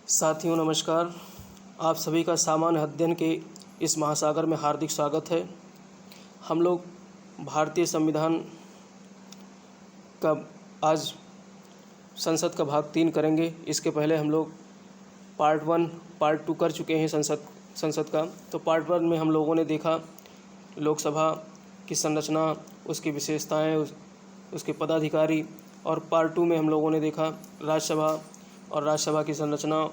साथियों नमस्कार। आप सभी का सामान्य अध्ययन के इस महासागर में हार्दिक स्वागत है। हम लोग भारतीय संविधान का आज संसद का भाग 3 करेंगे। इसके पहले हम लोग पार्ट 1 पार्ट 2 कर चुके हैं संसद का। तो पार्ट 1 में हम लोगों ने देखा लोकसभा की संरचना, उसकी विशेषताएं, उसके पदाधिकारी, और पार्ट 2 में हम लोगों ने देखा राज्यसभा और राज्यसभा की संरचना,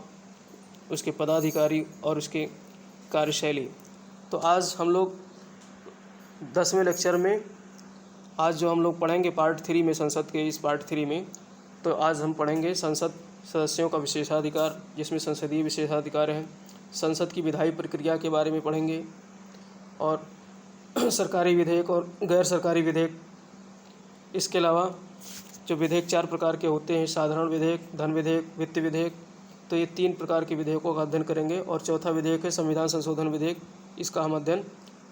उसके पदाधिकारी और उसके कार्यशैली। तो आज हम लोग 10वें लेक्चर में आज जो हम लोग पढ़ेंगे पार्ट 3 में, संसद के इस पार्ट 3 में, तो आज हम पढ़ेंगे संसद सदस्यों का विशेषाधिकार, जिसमें संसदीय विशेषाधिकार हैं। संसद की विधायी प्रक्रिया के बारे में पढ़ेंगे और सरकारी विधेयक और गैर सरकारी विधेयक। इसके अलावा जो विधेयक 4 प्रकार के होते हैं, साधारण विधेयक, धन विधेयक, वित्त विधेयक, तो ये 3 प्रकार के विधेयकों का अध्ययन करेंगे। और चौथा विधेयक है संविधान संशोधन विधेयक, इसका हम अध्ययन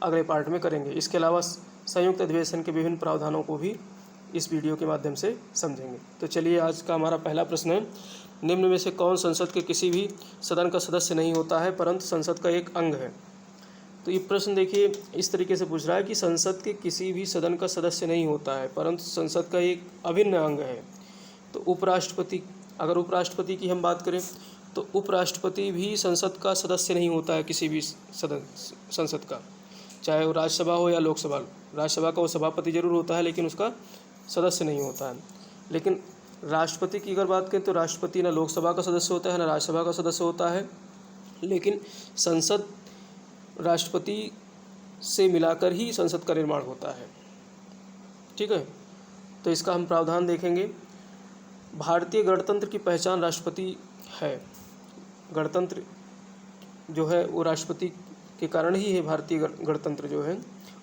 अगले पार्ट में करेंगे। इसके अलावा संयुक्त अधिवेशन के विभिन्न प्रावधानों को भी इस वीडियो के माध्यम से समझेंगे। तो चलिए, आज का हमारा पहला प्रश्न है, निम्न में से कौन संसद के किसी भी सदन का सदस्य नहीं होता है परंतु संसद का एक अंग है। तो ये प्रश्न देखिए इस तरीके से पूछ रहा है कि संसद के किसी भी सदन का सदस्य नहीं होता है परंतु संसद का एक अभिन्न अंग है। तो उपराष्ट्रपति, अगर उपराष्ट्रपति की हम बात करें तो उपराष्ट्रपति भी संसद का सदस्य नहीं होता है, किसी भी संसद का, चाहे वो राज्यसभा हो या लोकसभा। राज्यसभा का वो सभापति जरूर होता है लेकिन उसका सदस्य नहीं होता है। लेकिन राष्ट्रपति की अगर बात करें तो राष्ट्रपति न लोकसभा का सदस्य होता है न राज्यसभा का सदस्य होता है, लेकिन संसद राष्ट्रपति से मिलाकर ही संसद का निर्माण होता है। ठीक है, तो इसका हम प्रावधान देखेंगे। भारतीय गणतंत्र की पहचान राष्ट्रपति है। गणतंत्र जो है वो राष्ट्रपति के कारण ही है, भारतीय गणतंत्र जो है।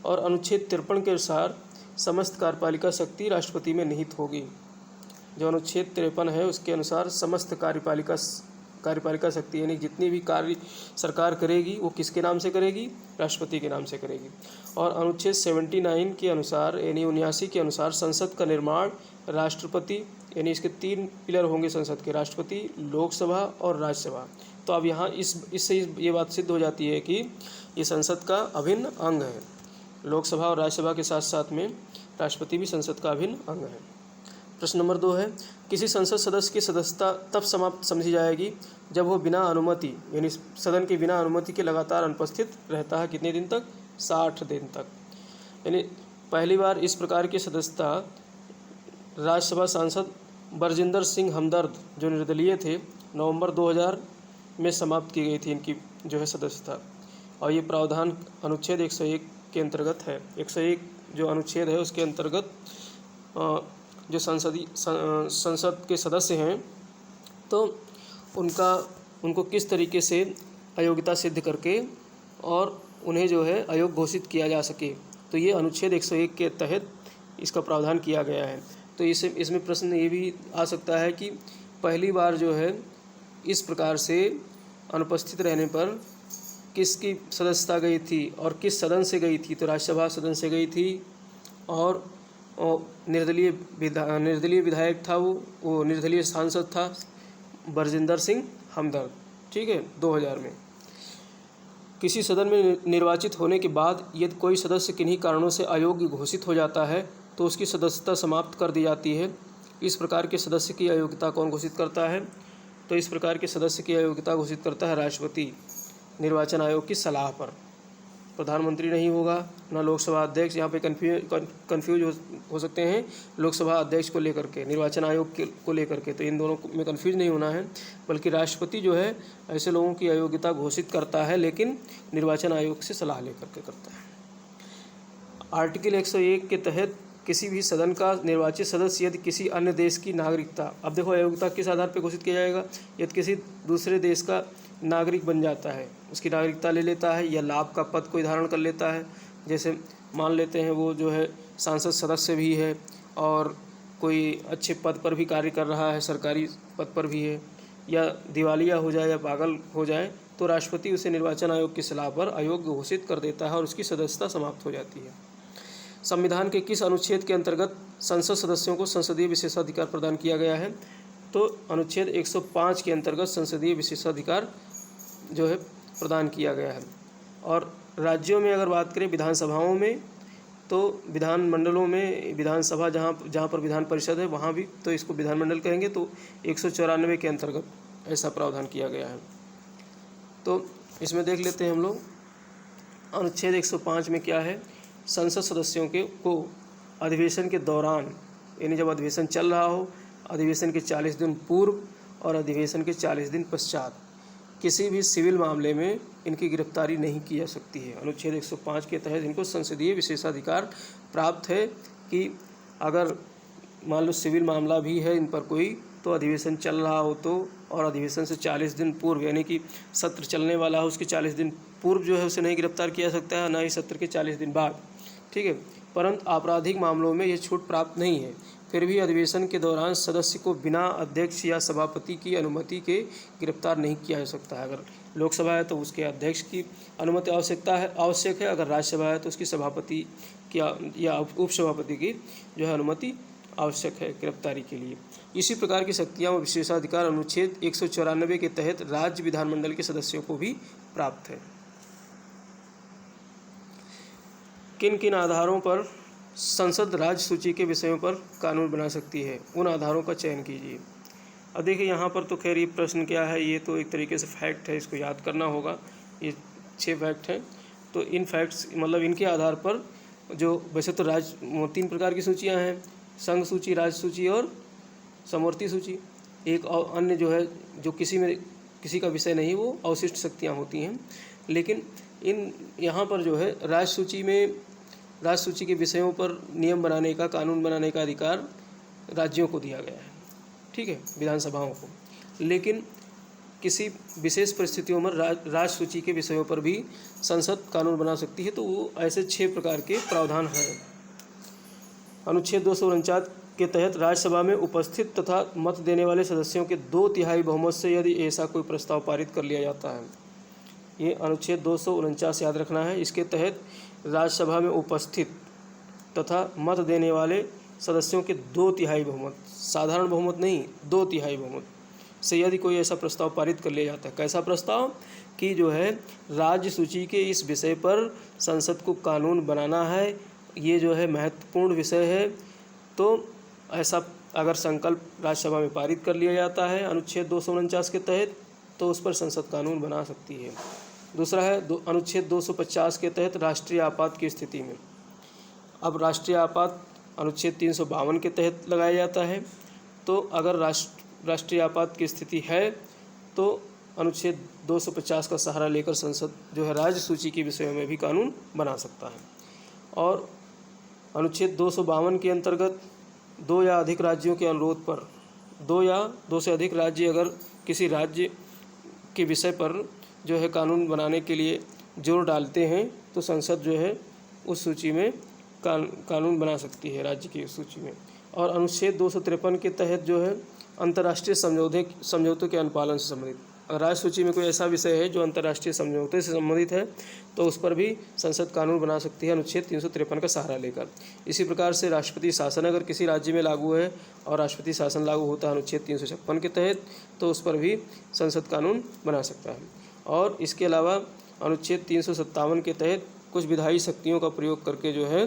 और अनुच्छेद 53 के अनुसार समस्त कार्यपालिका शक्ति राष्ट्रपति में निहित होगी। जो अनुच्छेद 53 है उसके अनुसार समस्त कार्यपालिका शक्ति, यानी जितनी भी कार्य सरकार करेगी वो किसके नाम से करेगी? राष्ट्रपति के नाम से करेगी। और अनुच्छेद 79 के अनुसार, यानी 79 के अनुसार संसद का निर्माण राष्ट्रपति, यानी इसके 3 पिलर होंगे संसद के, राष्ट्रपति, लोकसभा और राज्यसभा। तो अब यहाँ इससे ये बात सिद्ध हो जाती है कि ये संसद का अभिन्न अंग है। लोकसभा और राज्यसभा के साथ साथ में राष्ट्रपति भी संसद का अभिन्न अंग है। प्रश्न नंबर 2 है, किसी संसद सदस्य की सदस्यता तब समाप्त समझी जाएगी जब वो बिना अनुमति, यानी सदन के बिना अनुमति के लगातार अनुपस्थित रहता है। कितने दिन तक? 60 दिन तक। यानी पहली बार इस प्रकार की सदस्यता राज्यसभा सांसद बरजिंदर सिंह हमदर्द, जो निर्दलीय थे, नवंबर 2000 में समाप्त की गई थी इनकी जो है सदस्यता। और ये प्रावधान अनुच्छेद 101 के अंतर्गत है। 101 जो अनुच्छेद है उसके अंतर्गत जो संसद के सदस्य हैं तो उनको किस तरीके से अयोग्यता सिद्ध करके और उन्हें जो है अयोग्य घोषित किया जा सके, तो ये अनुच्छेद 101 के तहत इसका प्रावधान किया गया है। तो इसमें प्रश्न ये भी आ सकता है कि पहली बार जो है इस प्रकार से अनुपस्थित रहने पर किसकी सदस्यता गई थी और किस सदन से गई थी? तो राज्यसभा सदन से गई थी। और निर्दलीय विधायक था, वो निर्दलीय सांसद था बरजिंदर सिंह हमदर्द। ठीक है, 2000 में। किसी सदन में निर्वाचित होने के बाद यदि कोई सदस्य किन्हीं कारणों से अयोग्य घोषित हो जाता है तो उसकी सदस्यता समाप्त कर दी जाती है। इस प्रकार के सदस्य की अयोग्यता कौन घोषित करता है? तो इस प्रकार के सदस्य की अयोग्यता घोषित करता है राष्ट्रपति, निर्वाचन आयोग की सलाह पर। प्रधानमंत्री नहीं होगा, ना लोकसभा अध्यक्ष। यहाँ पे कन्फ्यूज हो सकते हैं लोकसभा अध्यक्ष को लेकर के, निर्वाचन आयोग को लेकर के, तो इन दोनों में कन्फ्यूज नहीं होना है। बल्कि राष्ट्रपति जो है ऐसे लोगों की अयोग्यता घोषित करता है, लेकिन निर्वाचन आयोग से सलाह लेकर के करता है। आर्टिकल 101 के तहत किसी भी सदन का निर्वाचित सदस्य यदि किसी अन्य देश की नागरिकता, अब देखो अयोग्यता किस आधार पर घोषित किया जाएगा? यदि किसी दूसरे देश का नागरिक बन जाता है, उसकी नागरिकता ले लेता है या लाभ का पद कोई धारण कर लेता है। जैसे मान लेते हैं वो जो है सांसद सदस्य भी है और कोई अच्छे पद पर भी कार्य कर रहा है, सरकारी पद पर भी है, या दिवालिया हो जाए या पागल हो जाए, तो राष्ट्रपति उसे निर्वाचन आयोग की सलाह पर अयोग्य घोषित कर देता है और उसकी सदस्यता समाप्त हो जाती है। संविधान के किस अनुच्छेद के अंतर्गत संसद सदस्यों को संसदीय विशेषाधिकार प्रदान किया गया है? तो अनुच्छेद 105 के अंतर्गत संसदीय विशेषाधिकार जो है प्रदान किया गया है। और राज्यों में अगर बात करें विधानसभाओं में, तो विधानमंडलों में विधानसभा जहाँ पर विधान परिषद है वहाँ भी तो इसको विधानमंडल कहेंगे, तो 194 के अंतर्गत ऐसा प्रावधान किया गया है। तो इसमें देख लेते हैं हम लोग अनुच्छेद 105 में क्या है। संसद सदस्यों को अधिवेशन के दौरान, यानी जब अधिवेशन चल रहा हो, अधिवेशन के 40 दिन पूर्व और अधिवेशन के 40 दिन पश्चात किसी भी सिविल मामले में इनकी गिरफ्तारी नहीं की जा सकती है। अनुच्छेद 105 के तहत इनको संसदीय विशेषाधिकार प्राप्त है कि अगर मान लो सिविल मामला भी है इन पर कोई, तो अधिवेशन चल रहा हो तो, और अधिवेशन से 40 दिन पूर्व, यानी कि सत्र चलने वाला हो उसके 40 दिन पूर्व जो है उसे नहीं गिरफ्तार किया जा सकता है, ना ही सत्र के 40 दिन बाद। ठीक है, परंतु आपराधिक मामलों में यह छूट प्राप्त नहीं है। फिर भी अधिवेशन के दौरान सदस्य को बिना अध्यक्ष या सभापति की अनुमति के गिरफ्तार नहीं किया जा सकता है। अगर लोकसभा है तो उसके अध्यक्ष की अनुमति आवश्यक है। अगर राज्यसभा है तो उसकी सभापति की या उपसभापति की जो है अनुमति आवश्यक है गिरफ्तारी के लिए। इसी प्रकार की शक्तियाँ व विशेषाधिकार अनुच्छेद 194 के तहत राज्य विधानमंडल के सदस्यों को भी प्राप्त है। किन किन आधारों पर संसद राज्य सूची के विषयों पर कानून बना सकती है, उन आधारों का चयन कीजिए। अब देखिए यहाँ पर तो खैर ये प्रश्न क्या है, ये तो एक तरीके से फैक्ट है, इसको याद करना होगा। ये 6 फैक्ट हैं, तो इन फैक्ट्स मतलब इनके आधार पर जो वैसे तो 3 प्रकार की सूचियाँ हैं, संघ सूची, राज्य सूची और समवर्ती सूची। एक अन्य जो है जो किसी का विषय नहीं, वो अवशिष्ट शक्तियाँ होती हैं। लेकिन यहाँ पर जो है राज्य सूची के विषयों पर नियम बनाने का, कानून बनाने का अधिकार राज्यों को दिया गया है। ठीक है, विधानसभाओं को। लेकिन किसी विशेष परिस्थितियों में राज्य सूची के विषयों पर भी संसद कानून बना सकती है। तो वो ऐसे 6 प्रकार के प्रावधान हैं। अनुच्छेद 249 के तहत राज्यसभा में उपस्थित तथा मत देने वाले सदस्यों के 2/3 बहुमत से यदि ऐसा कोई प्रस्ताव पारित कर लिया जाता है, ये अनुच्छेद 249 याद रखना है। इसके तहत राज्यसभा में उपस्थित तथा मत देने वाले सदस्यों के 2/3 बहुमत, साधारण बहुमत नहीं, 2/3 बहुमत से यदि कोई ऐसा प्रस्ताव पारित कर लिया जाता है। कैसा प्रस्ताव कि जो है राज्य सूची के इस विषय पर संसद को कानून बनाना है, ये जो है महत्वपूर्ण विषय है, तो ऐसा अगर संकल्प राज्यसभा में पारित कर लिया जाता है अनुच्छेद 249 के तहत, तो उस पर संसद कानून बना सकती है। दूसरा है अनुच्छेद 250 के तहत राष्ट्रीय आपात की स्थिति में। अब राष्ट्रीय आपात अनुच्छेद 352 के तहत लगाया जाता है। तो अगर राष्ट्रीय आपात की स्थिति है तो अनुच्छेद 250 का सहारा लेकर संसद जो है राज्य सूची के विषयों में भी कानून बना सकता है। और अनुच्छेद 252 के अंतर्गत 2 या अधिक राज्यों के अनुरोध पर 2 या 2 से अधिक राज्य अगर किसी राज्य के विषय पर जो है कानून बनाने के लिए जोर डालते हैं, तो संसद जो है उस सूची में कानून बना सकती है, राज्य की सूची में। और अनुच्छेद 253 के तहत जो है अंतर्राष्ट्रीय समझौतों के अनुपालन से संबंधित, अगर राज्य सूची में कोई ऐसा विषय है जो अंतर्राष्ट्रीय समझौते से संबंधित है, तो उस पर भी संसद कानून बना सकती है अनुच्छेद 353 का सहारा लेकर। इसी प्रकार से राष्ट्रपति शासन अगर किसी राज्य में लागू है और राष्ट्रपति शासन लागू होता है अनुच्छेद 356 के तहत, तो उस पर भी संसद कानून बना सकता है। और इसके अलावा अनुच्छेद 357 के तहत कुछ विधायी शक्तियों का प्रयोग करके जो है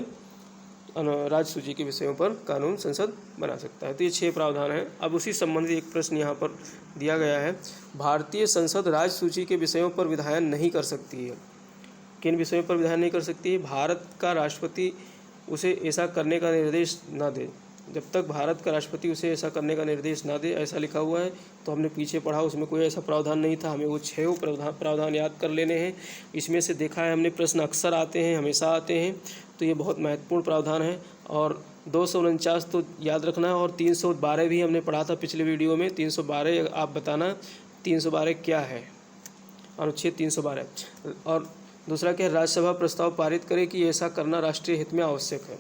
राज्य सूची के विषयों पर कानून संसद बना सकता है। तो ये 6 प्रावधान हैं। अब उसी संबंधी एक प्रश्न यहाँ पर दिया गया है, भारतीय संसद राज्य सूची के विषयों पर विधायन नहीं कर सकती है। किन विषयों पर विधायन नहीं कर सकती है? भारत का राष्ट्रपति उसे ऐसा करने का निर्देश ना दे। जब तक भारत का राष्ट्रपति उसे ऐसा करने का निर्देश ना दे, ऐसा लिखा हुआ है, तो हमने पीछे पढ़ा उसमें कोई ऐसा प्रावधान नहीं था। हमें वो 6 प्रावधान याद कर लेने हैं। इसमें से देखा है हमने, प्रश्न अक्सर आते हैं, हमेशा आते हैं, तो ये बहुत महत्वपूर्ण प्रावधान है। और 249 तो याद रखना है, और 312 भी हमने पढ़ा था पिछले वीडियो में। 312 आप बताना 312 क्या है, अनुच्छेद 312। और दूसरा क्या है, राज्यसभा प्रस्ताव पारित करे कि ऐसा करना राष्ट्रीय हित में आवश्यक है।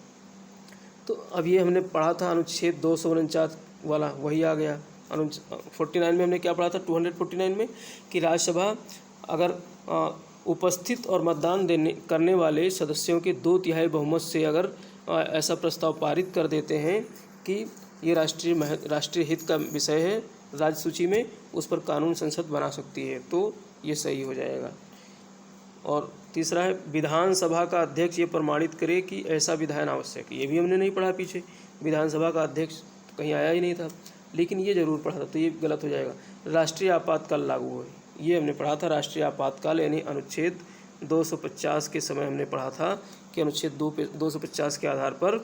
तो अब ये हमने पढ़ा था अनुच्छेद 249 वाला, वही आ गया। 49 में हमने क्या पढ़ा था, 249 में, कि राज्यसभा अगर उपस्थित और मतदान करने वाले सदस्यों के 2/3 बहुमत से अगर ऐसा प्रस्ताव पारित कर देते हैं कि ये राष्ट्रीय हित का विषय है राज्य सूची में, उस पर कानून संसद बना सकती है, तो ये सही हो जाएगा। और तीसरा है विधानसभा का अध्यक्ष ये प्रमाणित करे कि ऐसा विधान आवश्यक है। ये भी हमने नहीं पढ़ा पीछे, विधानसभा का अध्यक्ष कहीं आया ही नहीं था, लेकिन ये जरूर पढ़ा था, तो ये गलत हो जाएगा। राष्ट्रीय आपातकाल लागू हो, ये हमने पढ़ा था। राष्ट्रीय आपातकाल यानी अनुच्छेद 250 के समय हमने पढ़ा था कि अनुच्छेद 250 के आधार पर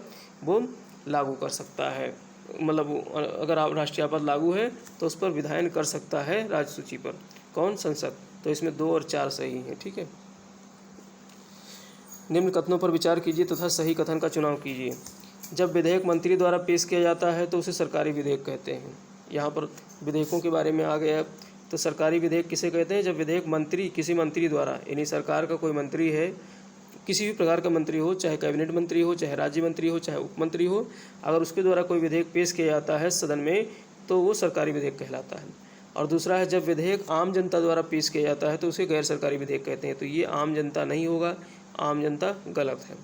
वो लागू कर सकता है, मतलब अगर राष्ट्रीय आपात लागू है तो उस पर विधायन कर सकता है राज्य सूची पर, कौन? संसद। तो इसमें 2 और 4 सही हैं, ठीक है। निम्न कथनों पर विचार कीजिए तथा सही कथन का चुनाव कीजिए। जब विधेयक मंत्री द्वारा पेश किया जाता है तो उसे सरकारी विधेयक कहते हैं। यहाँ पर विधेयकों के बारे में आ गया, तो सरकारी विधेयक किसे कहते हैं? जब विधेयक मंत्री, किसी मंत्री द्वारा, यानी सरकार का कोई मंत्री है, किसी भी प्रकार का मंत्री हो, चाहे कैबिनेट मंत्री हो, चाहे राज्य मंत्री हो, चाहे उप मंत्री हो, अगर उसके द्वारा कोई विधेयक पेश किया जाता है सदन में तो वो सरकारी विधेयक कहलाता है। और दूसरा है जब विधेयक आम जनता द्वारा पेश किया जाता है तो उसे गैर सरकारी विधेयक कहते हैं। तो ये आम जनता नहीं होगा, आम जनता गलत है,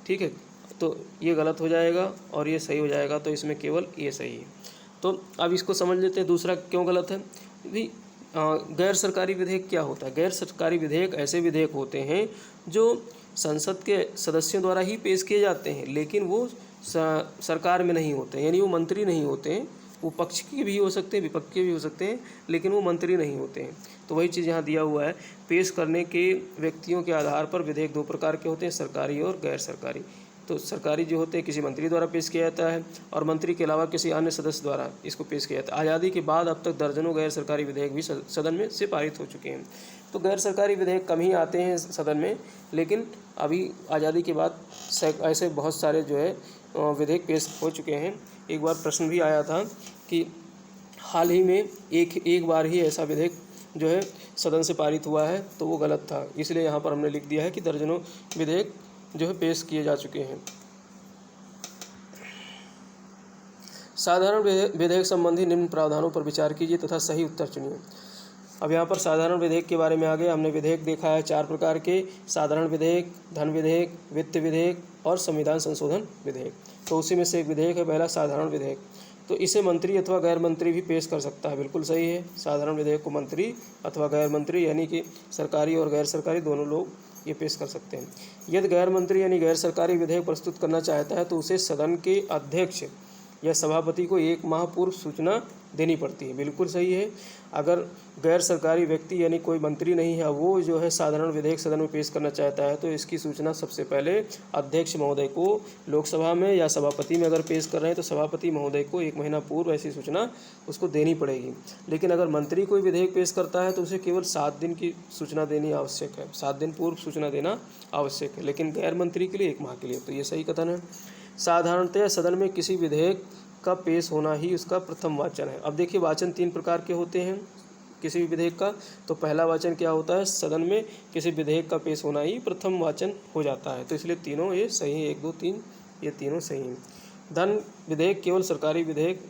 ठीक है। तो ये गलत हो जाएगा और ये सही हो जाएगा, तो इसमें केवल ये सही है। तो अब इसको समझ लेते हैं दूसरा क्यों गलत है। भी गैर सरकारी विधेयक क्या होता है? गैर सरकारी विधेयक ऐसे विधेयक होते हैं जो संसद के सदस्यों द्वारा ही पेश किए जाते हैं, लेकिन वो सरकार में नहीं होते, यानी वो मंत्री नहीं होते हैं। वो पक्ष के भी हो सकते हैं, विपक्ष के भी हो सकते हैं, लेकिन वो मंत्री नहीं होते हैं। तो वही चीज़ यहाँ दिया हुआ है, पेश करने के व्यक्तियों के आधार पर विधेयक 2 प्रकार के होते हैं, सरकारी और गैर सरकारी। तो सरकारी जो होते हैं किसी मंत्री द्वारा पेश किया जाता है, और मंत्री के अलावा किसी अन्य सदस्य द्वारा इसको पेश किया जाता है। आज़ादी के बाद अब तक दर्जनों गैर सरकारी विधेयक भी सदन में से पारित हो चुके हैं। तो गैर सरकारी विधेयक कम ही आते हैं सदन में, लेकिन अभी आज़ादी के बाद ऐसे बहुत सारे जो है विधेयक पेश हो चुके हैं। एक बार प्रश्न भी आया था कि हाल ही में एक बार ही ऐसा विधेयक जो है सदन से पारित हुआ है, तो वो गलत था। इसलिए यहाँ पर हमने लिख दिया है कि दर्जनों विधेयक जो है पेश किए जा चुके हैं। साधारण विधेयक संबंधी निम्न प्रावधानों पर विचार कीजिए तथा सही उत्तर चुनिए। अब यहाँ पर साधारण विधेयक के बारे में आ गया। हमने विधेयक देखा है 4 प्रकार के, साधारण विधेयक, धन विधेयक, वित्त विधेयक और संविधान संशोधन विधेयक। तो उसी में से एक विधेयक है पहला साधारण विधेयक। तो इसे मंत्री अथवा गैर मंत्री भी पेश कर सकता है, बिल्कुल सही है। साधारण विधेयक को मंत्री अथवा गैर मंत्री यानी कि सरकारी और गैर सरकारी दोनों लोग ये पेश कर सकते हैं। यदि गैर मंत्री यानी गैर सरकारी विधेयक प्रस्तुत करना चाहता है तो उसे सदन के अध्यक्ष या सभापति को 1 माह पूर्व सूचना देनी पड़ती है, बिल्कुल सही है। अगर गैर सरकारी व्यक्ति यानी कोई मंत्री नहीं है, वो जो है साधारण विधेयक सदन में पेश करना चाहता है, तो इसकी सूचना सबसे पहले अध्यक्ष महोदय को, लोकसभा में या सभापति में अगर पेश कर रहे हैं तो सभापति महोदय को 1 महीना पूर्व ऐसी सूचना उसको देनी पड़ेगी। लेकिन अगर मंत्री कोई विधेयक पेश करता है तो उसे केवल 7 दिन की सूचना देनी आवश्यक है, 7 दिन पूर्व सूचना देना आवश्यक है, लेकिन गैर मंत्री के लिए 1 माह के लिए। तो ये सही कथन है। साधारणतः सदन में किसी विधेयक का पेश होना ही उसका प्रथम वाचन है। अब देखिए वाचन 3 प्रकार के होते हैं किसी भी विधेयक का। तो पहला वाचन क्या होता है? सदन में किसी विधेयक का पेश होना ही प्रथम वाचन हो जाता है। तो इसलिए तीनों ये सही है, 1, 2, 3 ये तीनों सही हैं। धन विधेयक केवल सरकारी विधेयक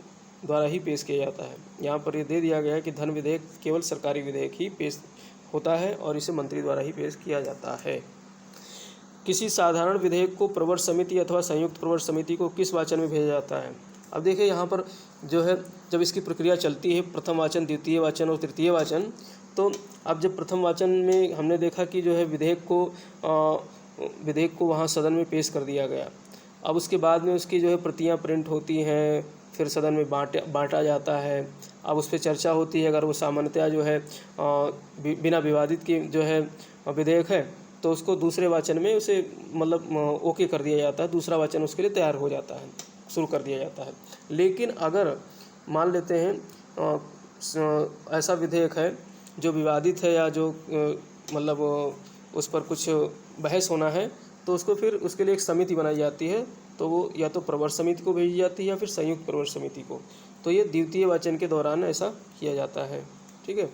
द्वारा ही पेश किया जाता है। यहाँ पर ये दे दिया गया है कि धन विधेयक केवल सरकारी विधेयक ही पेश होता है और इसे मंत्री द्वारा ही पेश किया जाता है। किसी साधारण विधेयक को प्रवर समिति अथवा संयुक्त प्रवर समिति को किस वाचन में भेजा जाता है? अब देखिए यहाँ पर जो है जब इसकी प्रक्रिया चलती है प्रथम वाचन, द्वितीय वाचन और तृतीय वाचन, तो अब जब प्रथम वाचन में हमने देखा कि जो है विधेयक को वहाँ सदन में पेश कर दिया गया। अब उसके बाद में उसकी जो है प्रतियाँ प्रिंट होती हैं, फिर सदन में बांटा जाता है। अब उस पर चर्चा होती है। अगर वो सामान्यतः जो है बिना विवादित के जो है विधेयक है तो उसको दूसरे वाचन में उसे मतलब ओके कर दिया जाता है, दूसरा वाचन उसके लिए तैयार हो जाता है, शुरू कर दिया जाता है। लेकिन अगर मान लेते हैं ऐसा विधेयक है जो विवादित है या जो मतलब उस पर कुछ बहस होना है, तो उसको फिर उसके लिए एक समिति बनाई जाती है। तो वो या तो प्रवर समिति को भेजी जाती है या फिर संयुक्त प्रवर समिति को। तो ये द्वितीय वाचन के दौरान ऐसा किया जाता है, ठीक है।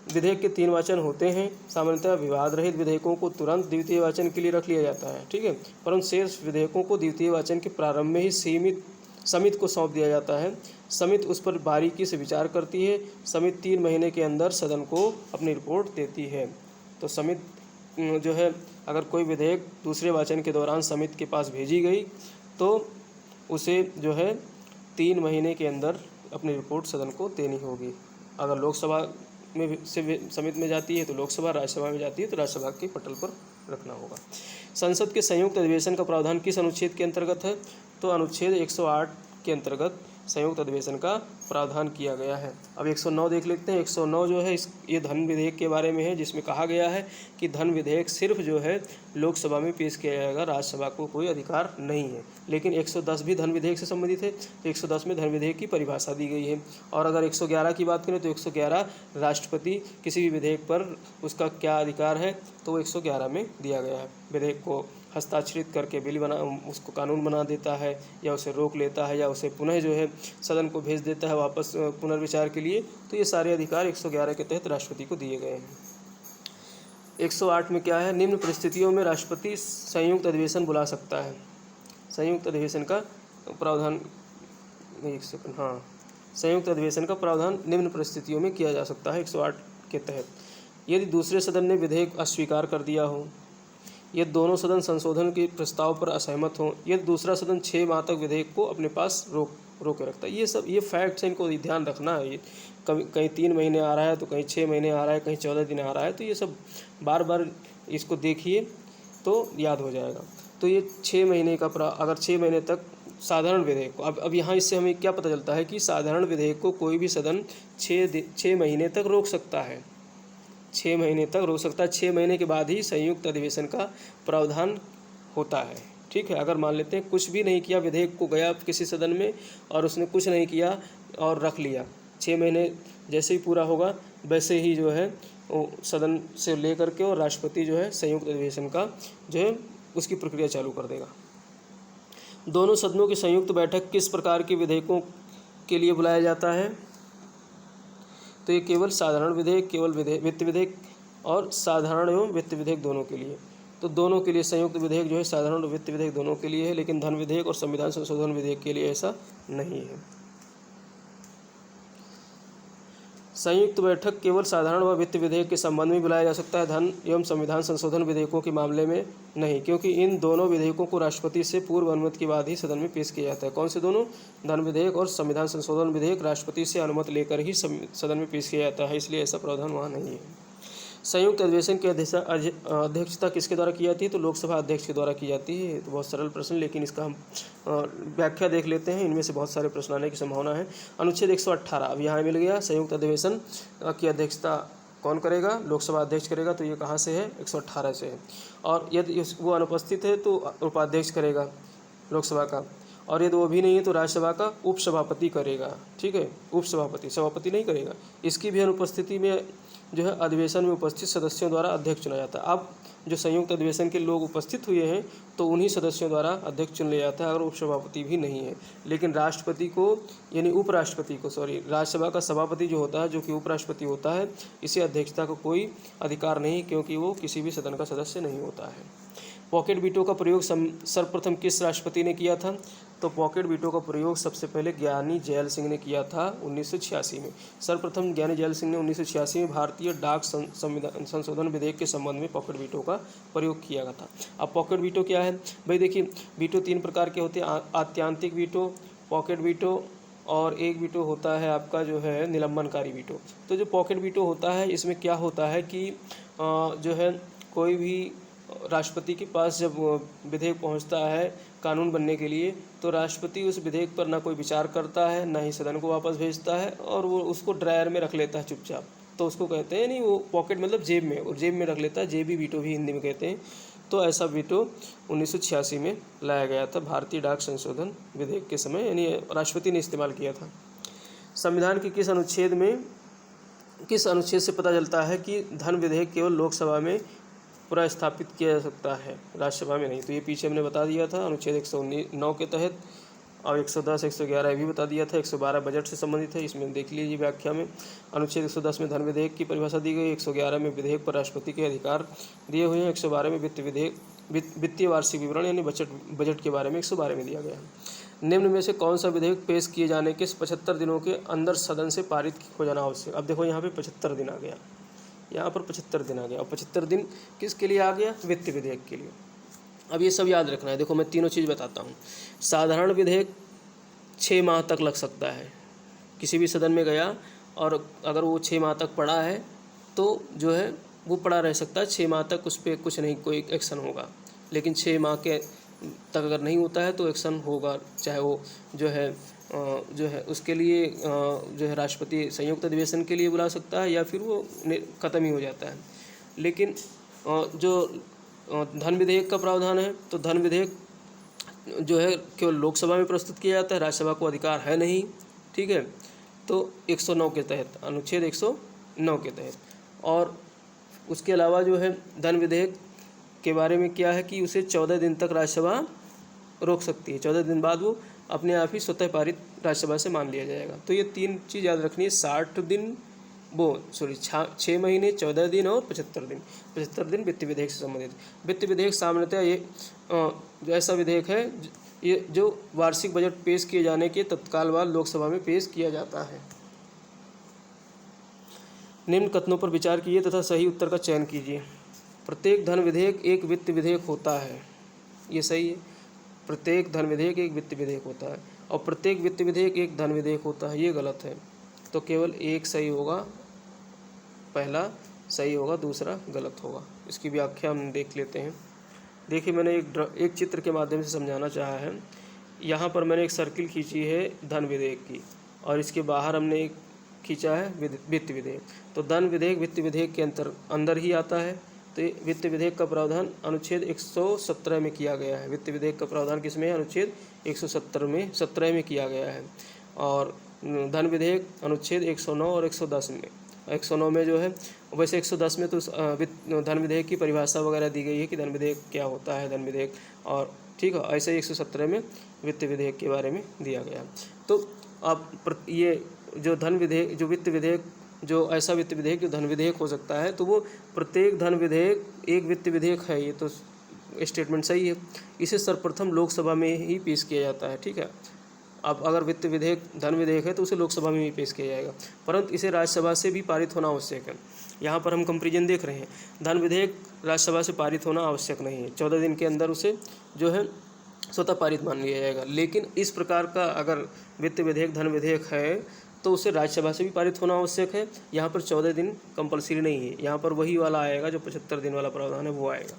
विधेयक के 3 वाचन होते हैं। सामान्यतः विवाद रहित विधेयकों को तुरंत द्वितीय वाचन के लिए रख लिया जाता है, ठीक है, परंतु शेष विधेयकों को द्वितीय वाचन के प्रारंभ में ही समिति को सौंप दिया जाता है। समिति उस पर बारीकी से विचार करती है। समिति 3 महीने के अंदर सदन को अपनी रिपोर्ट देती है। तो समिति जो है अगर कोई विधेयक दूसरे वाचन के दौरान समिति के पास भेजी गई तो उसे जो है 3 महीने के अंदर अपनी रिपोर्ट सदन को देनी होगी। अगर लोकसभा में समिति में जाती है तो लोकसभा, राज्यसभा में जाती है तो राज्यसभा के पटल पर रखना होगा। संसद के संयुक्त अधिवेशन का प्रावधान किस अनुच्छेद के अंतर्गत है? तो अनुच्छेद 108 के अंतर्गत संयुक्त अधिवेशन का प्रावधान किया गया है। अब 109 देख लेते हैं। 109 जो है ये धन विधेयक के बारे में है, जिसमें कहा गया है कि धन विधेयक सिर्फ जो है लोकसभा में पेश किया जाएगा, राज्यसभा को कोई अधिकार नहीं है। लेकिन 110 भी धन विधेयक से संबंधित है, तो 110 में धन विधेयक की परिभाषा दी गई है। और अगर 111 की बात करें तो 111 राष्ट्रपति किसी भी विधेयक पर उसका क्या अधिकार है, तो वो 111 में दिया गया है। विधेयक को हस्ताक्षरित करके बिल बना, उसको कानून बना देता है, या उसे रोक लेता है, या उसे पुनः जो है सदन को भेज देता है वापस पुनर्विचार के लिए। तो ये सारे अधिकार 111 के तहत राष्ट्रपति को दिए गए हैं। 108 में क्या है? निम्न परिस्थितियों में राष्ट्रपति संयुक्त अधिवेशन बुला सकता है। संयुक्त अधिवेशन का प्रावधान, एक सेकंड, हाँ, संयुक्त अधिवेशन का प्रावधान निम्न परिस्थितियों में किया जा सकता है 108 के तहत। यदि दूसरे सदन ने विधेयक अस्वीकार कर दिया हो, यदि दोनों सदन संशोधन के प्रस्ताव पर असहमत हों, यदि दूसरा सदन 6 माह तक विधेयक को अपने पास रोके रखता है। ये फैक्ट्स हैं, इनको ध्यान रखना है। ये कहीं 3 महीने आ रहा है तो कहीं 6 महीने आ रहा है, कहीं 14 दिन आ रहा है, तो ये सब बार बार इसको देखिए तो याद हो जाएगा। तो ये 6 महीने का अगर 6 महीने तक साधारण विधेयक को, अब यहाँ इससे हमें क्या पता चलता है कि साधारण विधेयक को कोई भी सदन 6 महीने तक रोक सकता है। 6 महीने तक रोक सकता है। 6 महीने के बाद ही संयुक्त अधिवेशन का प्रावधान होता है। ठीक है, अगर मान लेते हैं कुछ भी नहीं किया, विधेयक को गया किसी सदन में और उसने कुछ नहीं किया और रख लिया, 6 महीने जैसे ही पूरा होगा वैसे ही जो है वो सदन से लेकर के और राष्ट्रपति जो है संयुक्त अधिवेशन का जो है उसकी प्रक्रिया चालू कर देगा। दोनों सदनों की संयुक्त बैठक किस प्रकार के विधेयकों के लिए बुलाया जाता है? तो ये केवल साधारण विधेयक, केवल वित्त विधेयक और साधारण एवं वित्त विधेयक दोनों के लिए। तो दोनों के लिए संयुक्त विधेयक जो है साधारण और वित्त विधेयक दोनों के लिए है, लेकिन धन विधेयक और संविधान संशोधन विधेयक के लिए ऐसा नहीं है। संयुक्त बैठक केवल साधारण व वित्त विधेयक के संबंध में बुलाया जा सकता है, धन एवं संविधान संशोधन विधेयकों के मामले में नहीं, क्योंकि इन दोनों विधेयकों को राष्ट्रपति से पूर्व अनुमति के बाद ही सदन में पेश किया जाता है। कौन से दोनों? धन विधेयक और संविधान संशोधन विधेयक राष्ट्रपति से अनुमति लेकर ही सदन में पेश किया जाता है, इसलिए ऐसा प्रावधान वहाँ नहीं है। संयुक्त अधिवेशन की अध्यक्षता किसके द्वारा की जाती है? तो लोकसभा अध्यक्ष के द्वारा की जाती है। तो बहुत सरल प्रश्न, लेकिन इसका हम व्याख्या देख लेते हैं। इनमें से बहुत सारे प्रश्न आने की संभावना है। अनुच्छेद 118 अब यहाँ मिल गया। संयुक्त अधिवेशन की अध्यक्षता कौन करेगा? लोकसभा अध्यक्ष करेगा। तो ये कहाँ से है? 118 से है। और यदि वो अनुपस्थित है तो उपाध्यक्ष करेगा लोकसभा का, और यदि वो भी नहीं है तो राज्यसभा का उपसभापति करेगा। ठीक है, उपसभापति, सभापति नहीं करेगा। इसकी भी अनुपस्थिति में जो है अधिवेशन में उपस्थित सदस्यों द्वारा अध्यक्ष चुना जाता है। अब जो संयुक्त अधिवेशन के लोग उपस्थित हुए हैं तो उन्हीं सदस्यों द्वारा अध्यक्ष चुन लिया जाता है, अगर उपसभापति भी नहीं है। लेकिन राष्ट्रपति को, यानी उपराष्ट्रपति को, राज्यसभा का सभापति जो होता है, जो कि उपराष्ट्रपति होता है, इसे अध्यक्षता का कोई अधिकार नहीं, क्योंकि वो किसी भी सदन का सदस्य नहीं होता है। पॉकेट वीटो का प्रयोग सर्वप्रथम किस राष्ट्रपति ने किया था? तो पॉकेट वीटो का प्रयोग सबसे पहले ज्ञानी जैल सिंह ने किया था 1986 में। सर्वप्रथम ज्ञानी जैल सिंह ने 1986 में भारतीय डाक संशोधन विधेयक के संबंध में पॉकेट वीटो का प्रयोग किया गया था। अब पॉकेट वीटो क्या है भाई? देखिए, वीटो 3 प्रकार के होते हैं, आत्यांतिक वीटो, पॉकेट वीटो और एक वीटो होता है आपका जो है निलंबनकारी वीटो। तो जो पॉकेट वीटो होता है, इसमें क्या होता है कि जो है कोई भी राष्ट्रपति के पास जब विधेयक पहुंचता है कानून बनने के लिए, तो राष्ट्रपति उस विधेयक पर ना कोई विचार करता है, ना ही सदन को वापस भेजता है, और वो उसको ड्रायर में रख लेता है चुपचाप। तो उसको कहते हैं, नहीं, वो पॉकेट मतलब जेब में, और जेब में रख लेता है, जेबी वीटो भी हिंदी में कहते हैं। तो ऐसा वीटो 1986 में लाया गया था भारतीय डाक संशोधन विधेयक के समय, यानी राष्ट्रपति ने इस्तेमाल किया था। संविधान के किस अनुच्छेद से पता चलता है कि धन विधेयक केवल लोकसभा में पुनर्स्थापित किया जा सकता है, राज्यसभा में नहीं? तो ये पीछे हमने बता दिया था अनुच्छेद 109 के तहत, और 110, 111 भी बता दिया था। 112 बजट से संबंधित है, इसमें देख लीजिए व्याख्या में। अनुच्छेद 110 में धन विधेयक की परिभाषा दी गई, 111 में विधेयक पर राष्ट्रपति के अधिकार दिए हुए हैं, 112 में वित्तीय वार्षिक विवरण यानी बजट के बारे में 112 में दिया गया है। निम्न में से कौन सा विधेयक पेश किए जाने के 75 दिनों के अंदर सदन से पारित हो जाना आवश्यक? अब देखो यहाँ पे 75 दिन आ गया, यहाँ पर 75 दिन आ गया, और 75 दिन किसके लिए आ गया? वित्त विधेयक के लिए। अब ये सब याद रखना है। देखो मैं तीनों चीज़ बताता हूँ। साधारण विधेयक 6 माह तक लग सकता है। किसी भी सदन में गया और अगर वो 6 माह तक पड़ा है तो जो है वो पड़ा रह सकता है, 6 माह तक उस पर कुछ नहीं, कोई एक्शन होगा। लेकिन 6 माह के तक अगर नहीं होता है तो एक्शन होगा, चाहे वो जो है उसके लिए जो है राष्ट्रपति संयुक्त अधिवेशन के लिए बुला सकता है या फिर वो ख़त्म ही हो जाता है। लेकिन जो धन विधेयक का प्रावधान है, तो धन विधेयक जो है केवल लोकसभा में प्रस्तुत किया जाता है, राज्यसभा को अधिकार है नहीं, ठीक है। तो 109 के तहत, अनुच्छेद 109 के तहत। और उसके अलावा जो है धन विधेयक के बारे में क्या है कि उसे 14 दिन तक राज्यसभा रोक सकती है, 14 दिन बाद वो अपने आप ही स्वतः पारित राज्यसभा से मान लिया जाएगा। तो ये 3 चीज़ याद रखनी है, 60 दिन 6 महीने, 14 दिन और 75 दिन। 75 दिन वित्त विधेयक से संबंधित। वित्त विधेयक सामान्यतः ये जो ऐसा विधेयक है ये जो वार्षिक बजट पेश किए जाने के तत्काल बाद लोकसभा में पेश किया जाता है। निम्न कथनों पर विचार कीजिए तथा सही उत्तर का चयन कीजिए। प्रत्येक धन विधेयक एक वित्त विधेयक होता है, ये सही है। प्रत्येक धन विधेयक एक वित्त विधेयक होता है और प्रत्येक वित्त विधेयक एक धन विधेयक होता है, ये गलत है। तो केवल एक सही होगा, पहला सही होगा, दूसरा गलत होगा। इसकी व्याख्या हम देख लेते हैं। देखिए, मैंने एक चित्र के माध्यम से समझाना चाहा है। यहाँ पर मैंने एक सर्किल खींची है धन विधेयक की और इसके बाहर हमने एक खींचा है वित्त विधेयक। तो धन विधेयक वित्त विधेयक के अंदर ही आता है। तो वित्त विधेयक का प्रावधान अनुच्छेद 117 में किया गया है। वित्त विधेयक का प्रावधान किसमें है? अनुच्छेद 117 में किया गया है। और धन विधेयक अनुच्छेद 109 और 110 में। 109 में जो है, वैसे 110 में तो धन विधेयक की परिभाषा वगैरह दी गई है कि धन विधेयक क्या होता है, धन विधेयक, और ठीक है, ऐसे ही 117 में वित्त विधेयक के बारे में दिया गया। तो अब ये जो धन विधेयक, जो वित्त विधेयक, जो ऐसा वित्त विधेयक जो धन विधेयक हो सकता है, तो वो प्रत्येक धन विधेयक एक वित्त विधेयक है। ये तो स्टेटमेंट सही है। इसे सर्वप्रथम लोकसभा में ही पेश किया जाता है, ठीक है। अब अगर वित्त विधेयक धन विधेयक है तो उसे लोकसभा में भी पेश किया जाएगा, परंतु इसे राज्यसभा से भी पारित होना आवश्यक है। यहाँ पर हम कंपेरिजन देख रहे हैं, धन विधेयक राज्यसभा से पारित होना आवश्यक नहीं है, 14 दिन के अंदर उसे जो है स्वतः पारित मान लिया जाएगा। लेकिन इस प्रकार का अगर वित्त विधेयक धन विधेयक है तो उसे राज्यसभा से भी पारित होना आवश्यक है। यहाँ पर 14 दिन कंपलसरी नहीं है, यहाँ पर वही वाला आएगा जो 75 दिन वाला प्रावधान है, वो आएगा।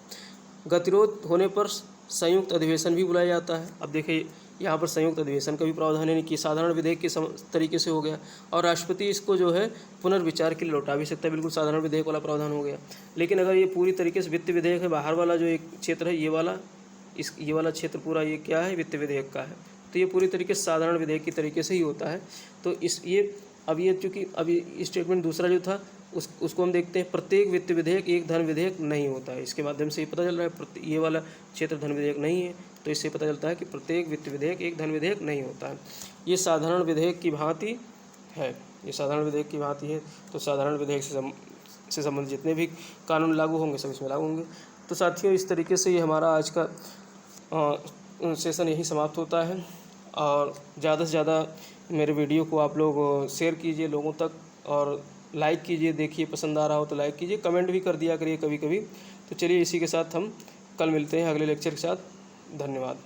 गतिरोध होने पर संयुक्त अधिवेशन भी बुलाया जाता है। अब देखिए, यहाँ पर संयुक्त अधिवेशन का भी प्रावधान है कि साधारण विधेयक के तरीके से हो गया, और राष्ट्रपति इसको जो है पुनर्विचार के लिए लौटा भी सकता है, बिल्कुल साधारण विधेयक वाला प्रावधान हो गया। लेकिन अगर ये पूरी तरीके से वित्त विधेयक है, बाहर वाला जो एक क्षेत्र है, ये वाला क्षेत्र पूरा ये क्या है, वित्त विधेयक का है, तो ये पूरी तरीके से साधारण विधेयक की तरीके से ही होता है। तो ये चूँकि अभी स्टेटमेंट दूसरा जो था उसको हम देखते हैं, प्रत्येक वित्त विधेयक एक धन विधेयक नहीं होता है। इसके माध्यम से ये पता चल रहा है ये वाला क्षेत्र धन विधेयक नहीं है, तो इससे पता चलता है कि प्रत्येक वित्त विधेयक एक धन विधेयक नहीं होता है। ये साधारण विधेयक की भांति है, ये साधारण विधेयक की भांति है। तो साधारण विधेयक से संबंधित जितने भी कानून लागू होंगे सब इसमें लागू होंगे। तो साथियों, इस तरीके से ये हमारा आज का सेशन यहीं समाप्त होता है। और ज़्यादा से ज़्यादा मेरे वीडियो को आप लोग शेयर कीजिए लोगों तक, और लाइक कीजिए, देखिए पसंद आ रहा हो तो लाइक कीजिए, कमेंट भी कर दिया करिए कभी कभी। तो चलिए, इसी के साथ हम कल मिलते हैं अगले लेक्चर के साथ। धन्यवाद।